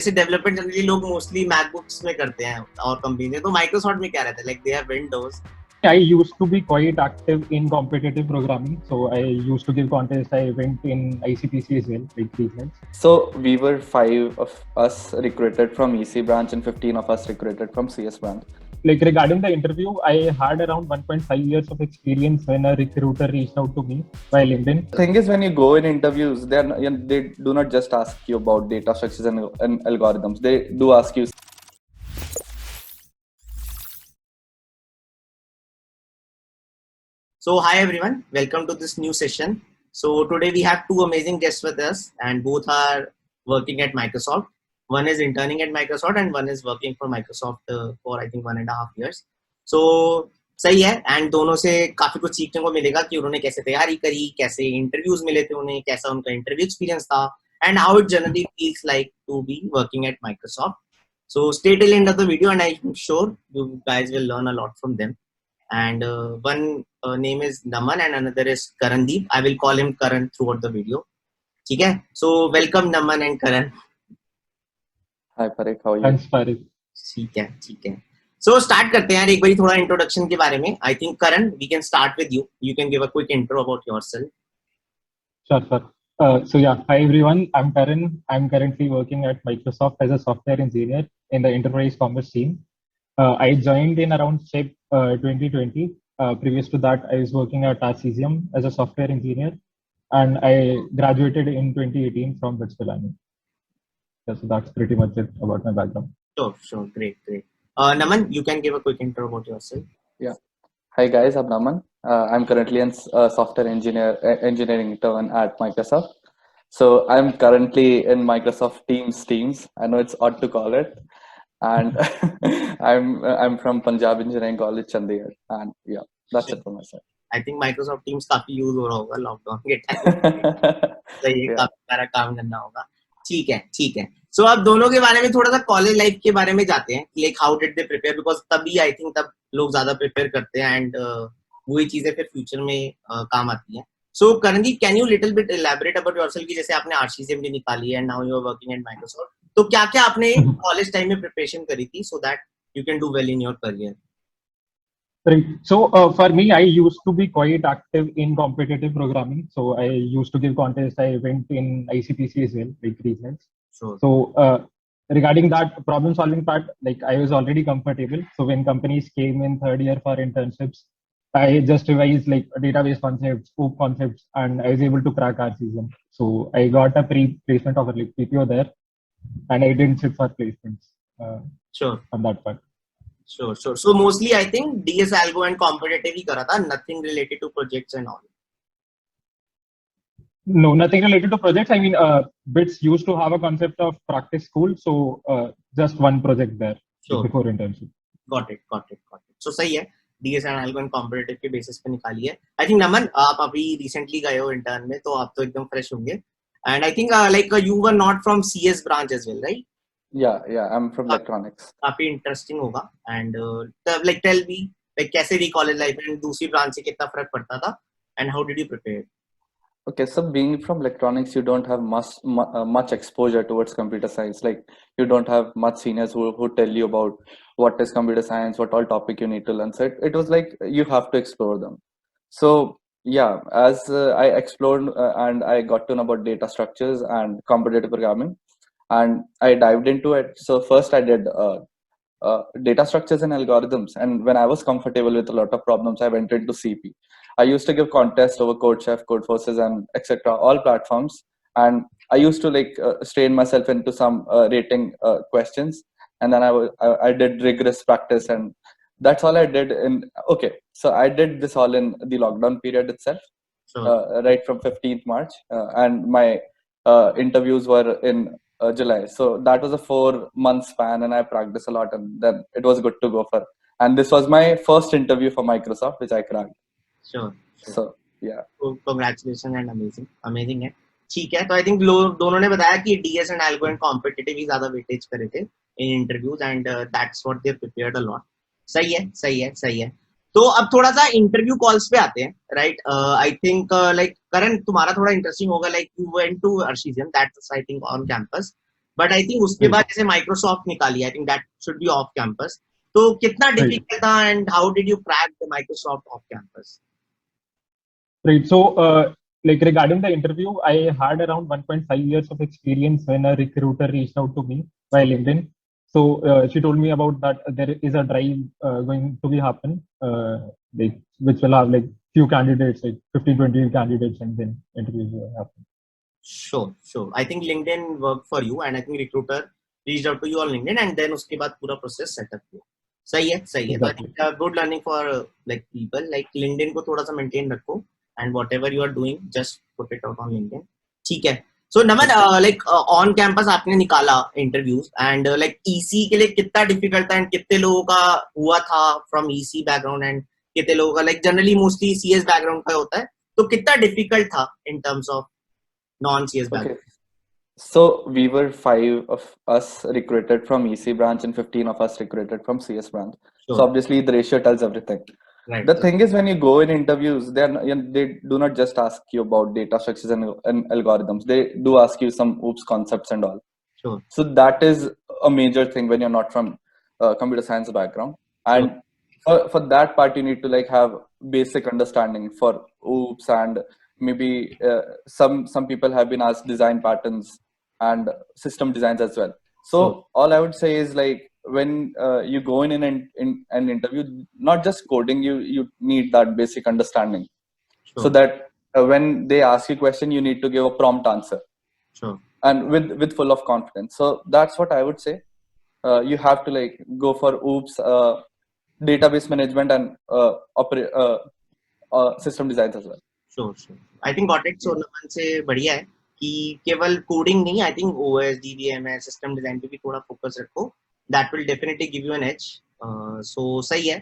जैसे development generally लोग mostly MacBooks में करते हैं और कंपनी में, तो माइक्रोसॉफ्ट में क्या रहता है, like they have Windows. I used to be quite active in competitive programming. So I used to give contests. I went in ICPC as well, like regionals. So we were 5 of us recruited from EC branch and 15 of us recruited from CS branch. Like regarding the interview, I had around 1.5 years of experience when a recruiter reached out to me via LinkedIn. The thing is, when you go in interviews, they do not just ask you about data structures and algorithms. They do ask you. So hi everyone, welcome to this new session. So today we have two amazing guests with us, and both are working at Microsoft. One is interning at Microsoft and one is working for Microsoft for I think 1.5 years. So सही है, and दोनों से काफी कुछ सीखने को मिलेगा कि उन्होंने कैसे तैयारी करी, कैसे इंटरव्यूज मिले थे उन्हें, कैसा उनका इंटरव्यू एक्सपीरियंस था, and how it generally feels like to be working at Microsoft. So stay till end of the video, and I'm sure you guys will learn a lot from them. And one name is Naman and another is Karandeep. I will call him Karan throughout the video. ठीक है? So welcome Naman and Karan. Hi Parik, how are you? Thanks, Parik. ठीक है. So start करते हैं यार एक बारी थोड़ा introduction के बारे में. I think Karan, we can start with you. You can give a quick intro about yourself. Sure. So yeah, hi everyone. I'm Karan. I'm currently working at Microsoft as a software engineer in the enterprise commerce team. I joined in around Feb 2020. Previous to that, I was working at Arcesium as a software engineer, and I graduated in 2018 from Vitsvilani. Yeah, so that's pretty much it about my background. Sure. Great. Naman, you can give a quick intro about yourself. Yeah. Hi guys, I'm Naman. I'm currently a software engineering intern at Microsoft. So I'm currently in Microsoft Teams. I know it's odd to call it. And I'm from Punjab Engineering College, Chandigarh, and yeah, that's it for my side. I think Microsoft Teams काफी use हो रहा होगा lockdown के time. सही है, काफी सारा काम करना होगा. ठीक है. So अब दोनों के बारे में थोड़ा सा कॉलेज लाइफ के बारे में जाते हैं, like how did they prepare, because तभी आई थिंक तब लोग ज्यादा प्रिपेयर करते हैं एंड वही चीजें फिर फ्यूचर में काम आती हैं. So Karandeep, can you little bit elaborate about yourself कि जैसे आपने आरसीसीएम भी निकाली है and now you are working at Microsoft, तो क्या आपने कॉलेज टाइम में प्रिपरेशन करी थी so that you can do well in your career? Right. So for me, I used to be quite active in competitive programming. So I used to give contests. I went in ICPC as well, like regionals. Sure. So regarding that problem solving part, like I was already comfortable. So when companies came in third year for internships, I just revised like database concepts, OOP concepts, and I was able to crack Arcesium. So I got a pre-placement offer, like PPO there, and I didn't sit for placements. Sure. On that part. Sure. So mostly I think DS Algo and competitive ही करा था, nothing related to projects and all. No, nothing related to projects. I mean, BITS used to have a concept of practice school, so just one project there. Sure. Before internship. Got it. So सही है, DS and Algo and competitive के basis पे निकाली है. I think Naman, आप अभी recently गए हो intern में, तो आप तो एकदम fresh होंगे. And I think you were not from CS branch as well, right? Yeah, I'm from electronics. काफी इंटरेस्टिंग होगा. And like tell me, like कैसे रही कॉलेज लाइफ एंड दूसरी ब्रांच से कितना फर्क पड़ता था and how did you prepare? Okay, so being from electronics, you don't have much exposure towards computer science. Like you don't have much seniors who tell you about what is computer science, what all topic you need to learn. So it was like you have to explore them. So yeah, as I explored and I got to know about data structures and competitive programming, and I dived into it. So first I did data structures and algorithms, and when I was comfortable with a lot of problems, I went into CP. I used to give contests over CodeChef, Codeforces, and etc. all platforms, and I used to like strain myself into some rating questions, and then I did rigorous practice, and that's all I did. So I did this all in the lockdown period itself. Sure. Right from 15th March, and my interviews were in July. So that was a 4-month span, and I practiced a lot, and then it was good to go for. And this was my first interview for Microsoft, which I cracked. Sure. So yeah. Congratulations and amazing है. ठीक है, तो I think दोनों ने बताया कि DS and algo and competitive ही ज्यादा वेटेज करे थे in interviews and that's what they prepared a lot. सही है. तो अब थोड़ा सा इंटरव्यू कॉल्स पे आते हैं, right? I think like Karan, तुम्हारा थोड़ा इंटरेस्टिंग होगा, like you went to RCCM, that's I think on campus, but I think उसके बाद जैसे माइक्रोसॉफ्ट निकाली, I think that should be off campus. तो कितना डिफिकल्ट था and how did you crack the Microsoft off campus? Right. So, like regarding the interview, I had around 1.5 years of experience when a recruiter reached out to me via LinkedIn. So she told me about that there is a drive going to be happen, like which will have like few candidates, like 15-20 candidates, and then interviews will happen. Sure. I think LinkedIn worked for you and I think recruiter reached out to you on LinkedIn and then उसके बाद पूरा process setup किया. सही है. तो I Exactly. think good learning for like people. Like LinkedIn को थोड़ा सा maintain रखो and whatever you are doing just put it out on LinkedIn. ठीक है. So Naman, like on campus आपने निकाला interviews and like EC के लिए कितना difficult था and कितने लोगों का हुआ था from EC background and कितने लोगों का like generally mostly CS background का होता है, तो कितना difficult था in terms of non-CS background? Okay. So we were 5 of us recruited from EC branch and 15 of us recruited from CS branch. Sure. So obviously the ratio tells everything. Right. The thing is, when you go in interviews, they do not just ask you about data structures and algorithms. They do ask you some OOPS concepts and all. Sure. So that is a major thing when you're not from computer science background. And for that part, you need to like have basic understanding for OOPS, and maybe some people have been asked design patterns and system designs as well. So all I would say is like when you go in an interview, not just coding, you need that basic understanding. Sure. So that when they ask you a question, you need to give a prompt answer. Sure. And with full of confidence. So that's what I would say. You have to like go for OOPS, database management, and system designs as well. Sure. I think got it. So नमन से बढ़िया है कि केवल coding नहीं, I think OS, DBMS, system design पे भी थोड़ा focus रखो. That will definitely give you an edge. So सही है.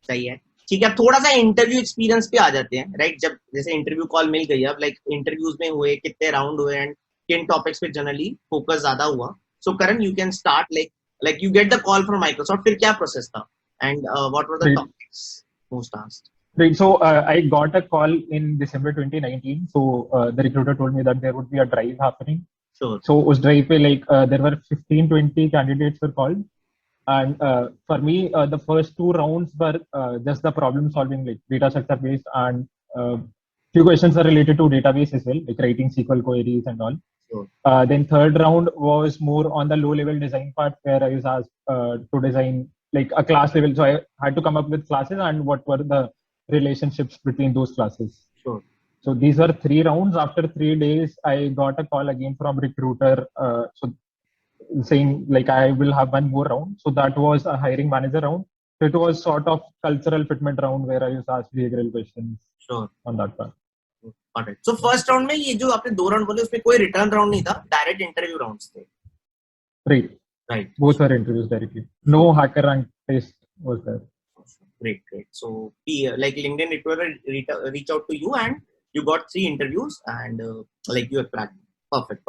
ठीक है. अब थोड़ा सा इंटरव्यू एक्सपीरियंस पे आ जाते हैं, राइट? जब जैसे इंटरव्यू कॉल मिल गई, अब लाइक इंटरव्यूज में हुए कितने राउंड हुए एंड किन टॉपिक्स पे जनरली फोकस ज्यादा हुआ. So Karan, you can start like you get the call from Microsoft, फिर क्या प्रोसेस था and what were the topics most asked? Right. So I got a call in December 2019. So the recruiter told me that there would be a drive happening. Sure. So उस drive पे like there were 15-20 candidates were called, and for me the first 2 rounds were just the problem solving, like data structure based, and few questions are related to database as well, like writing SQL queries and all. Sure. Then third round was more on the low level design part, where I was asked to design like a class level. So I had to come up with classes and what were the relationships between those classes. Sure. So these were 3 rounds. After 3 days, I got a call again from recruiter, so saying like I will have one more round. So that was a hiring manager round. So it was sort of cultural fitment round where I was asked behavioral questions. Sure. On that part. Got it. So first round में ये जो आपने 2 round बोले उसमें कोई return round नहीं था, direct interview rounds थे. Right. Both were interviews directly. No hacker rank test was there. Great. So like LinkedIn recruiter reach out to you and you got 3 interviews and like you have cracked. Perfect.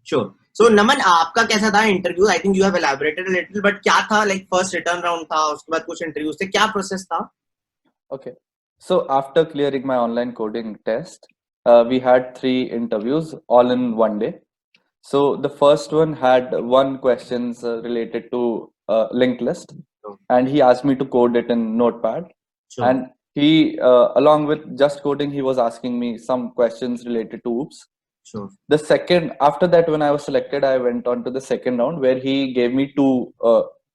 Sure. So नमन, आपका कैसा था interview? I think you have elaborated a little, but क्या था like first return round था, उसके बाद कुछ interviews थे, क्या प्रोसेस था? Okay. So after clearing my online coding test, we had 3 interviews all in one day. So the first one had 1 questions related to linked list. And he asked me to code it in Notepad. Sure. And he, along with just coding, he was asking me some questions related to OOPS. Sure. The second, after that, when I was selected, I went on to the second round where he gave me 2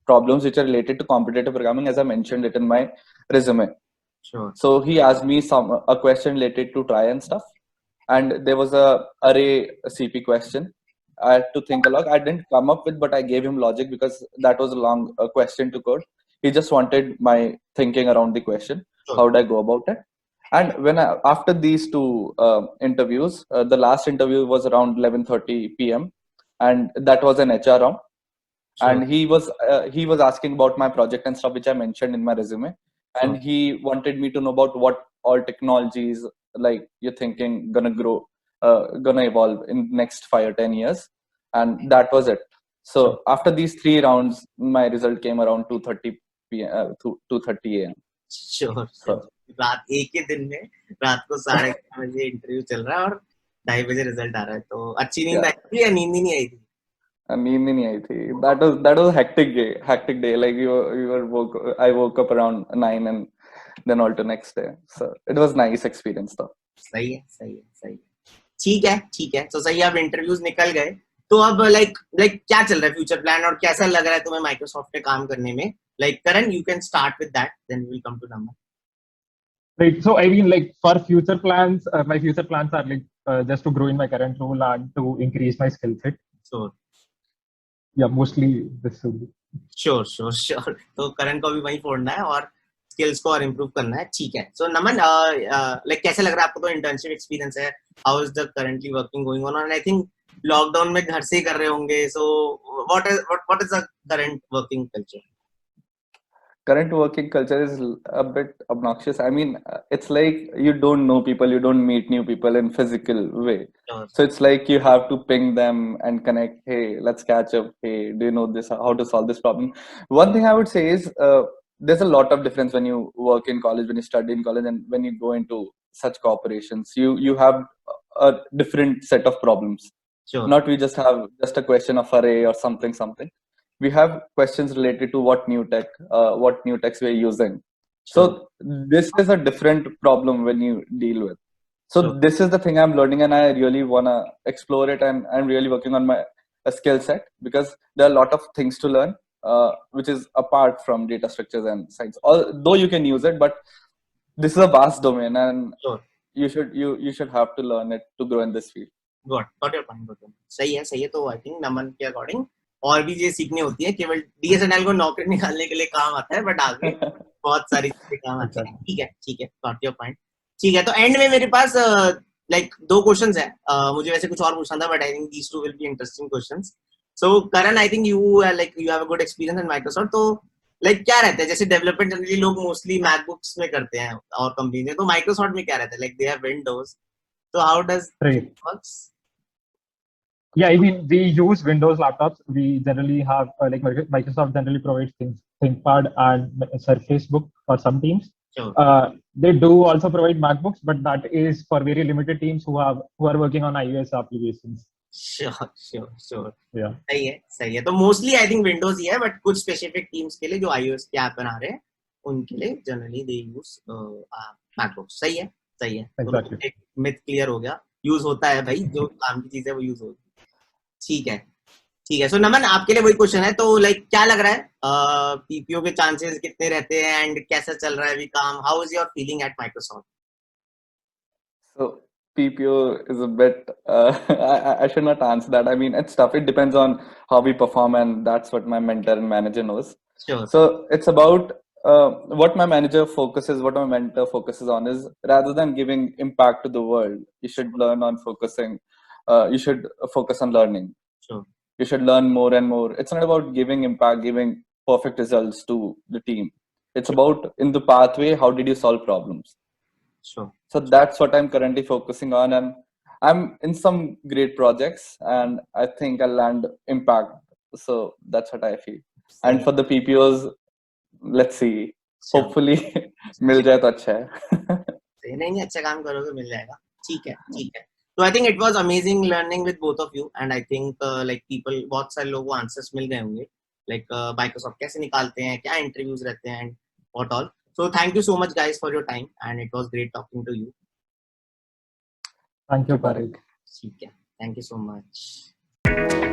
problems which are related to competitive programming, as I mentioned it in my resume. Sure. So he asked me a question related to try and stuff. And there was a array CP question. I had to think a lot. I didn't come up with, but I gave him logic because that was a long question to code. He just wanted my thinking around the question. Sure. How would I go about it? And after these 2 interviews, the last interview was around 11:30 p.m. and that was an HR round. Sure. And he was asking about my project and stuff, which I mentioned in my resume. Sure. And he wanted me to know about what all technologies like you're thinking gonna grow. Gonna evolve in next 5 or 10 years, and that was it. So after these 3 rounds, my result came around 2:30 p.m. 2:30 a.m. Sure. रात एक ही दिन में रात को 11:30 बजे interview चल रहा है और 2:30 बजे रिजल्ट आ रहा है, तो अच्छी नींद आई थी या नींद ही नहीं आई थी? नींद ही नहीं आई थी. That was a hectic day. Like I woke up around 9 and then all to next day. So it was nice experience though. सही है, सही है, सही है. ठीक है. तो सही, अब इंटरव्यूज निकल गए, तो अब लाइक क्या चल रहा है फ्यूचर प्लान, और कैसा लग रहा है तुम्हें माइक्रोसॉफ्ट पे काम करने में? Like Karan, you can start with that, then we will come to number. Right. So I mean, like for future plans, my future plans are like just to grow in my current role and to increase my skill set. So Yeah, mostly this would be. Sure. तो करण को भी वही फोड़ना है और skills को और improve करना है. ठीक है. सो नमन, लाइक कैसे लग रहा है आपको? तो इंटर्नशिप एक्सपीरियंस है, how is the currently working going on? And I think lockdown में घर से ही कर रहे होंगे, so what is the current working culture? Current working culture is a bit obnoxious. I mean, it's like you don't know people, you don't meet new people in physical way. Sure. So it's like you have to ping them and connect. Hey, let's catch up. Hey, do you know this? How to solve this problem? One thing I would say is there's a lot of difference when you work in college, when you study in college, and when you go into such corporations. You have a different set of problems. Sure. Not we just have just a question of array or something. We have questions related to what new techs we're using. So this is a different problem when you deal with. So Sure. this is the thing I'm learning, and I really want to explore it, and I'm really working on my skill set, because there are a lot of things to learn, which is apart from data structures and science. Although you can use it, but this is a vast domain, and Sure. you should have to learn it to grow in this field. Got your point. सही है. तो I think नमन के according और भी ये सीखनी होती है, केवल डीएसएनएल को नौकरी निकालने के लिए काम आता है, बट आगे बहुत सारी चीजें काम आती है. ठीक है, गॉट योर पॉइंट. ठीक है. तो एंड में मेरे पास लाइक 2 क्वेश्चंस है. मुझे वैसे कुछ और पूछना था, but I think these 2 will be interesting questions. So Karan, I think you have a good experience in Microsoft. तो लाइक क्या रहता है, जैसे डेवलपमेंट जनरली लोग मोस्टली मैकबुक्स में करते हैं और कंपनी में, तो माइक्रोसॉफ्ट में क्या रहता है? लाइक दे हैव विंडोज, तो how does Right. Works? Yeah, I mean, we use Windows laptops. We generally have like Microsoft generally provides things, ThinkPad and Surface Book for some teams. Sure. They do also provide MacBooks, but that is for very limited teams who are working on iOS applications. Sure. Yeah. सही है. तो mostly I think Windows ही है, but कुछ specific teams के लिए जो iOS के app बना रहे हैं, उनके लिए जनरली दे यूज मैकबुक. सही है. Exactly. तो एक मिथ क्लियर हो गया, यूज होता है भाई, जो काम की चीज है वो यूज होती है. ठीक है. सो नमन, आपके लिए वही क्वेश्चन है, तो लाइक क्या लग रहा है, पीपीओ के चांसेस कितने रहते हैं, एंड कैसा चल रहा है अभी काम? How is your feeling at Microsoft? So PPO is a bit. I should not answer that. I mean, it's tough. It depends on how we perform, and that's what my mentor and manager knows. Sure. So it's about what my manager focuses, what my mentor focuses on is, rather than giving impact to the world, you should learn on focusing. You should focus on learning. Sure. You should learn more and more. It's not about giving impact, giving perfect results to the team. It's about in the pathway, how did you solve problems? Sure. So that's what I'm currently focusing on, and I'm in some great projects, and I think I'll land impact. So that's what I feel. And for the PPOs, let's see. Hopefully, मिल जाए तो अच्छा है. नहीं, अच्छा काम करोगे मिल जाएगा. ठीक है. तो I think it was amazing learning with both of you, and I think like people, बहुत सारे लोगों को आंसर्स मिल गए होंगे, लाइक माइक्रोसॉफ्ट कैसे निकालते हैं, क्या इंटरव्यूज रहते हैं, and what all. So thank you so much guys for your time, and it was great talking to you. Thank you, Parik. ठीक है. Thank you so much.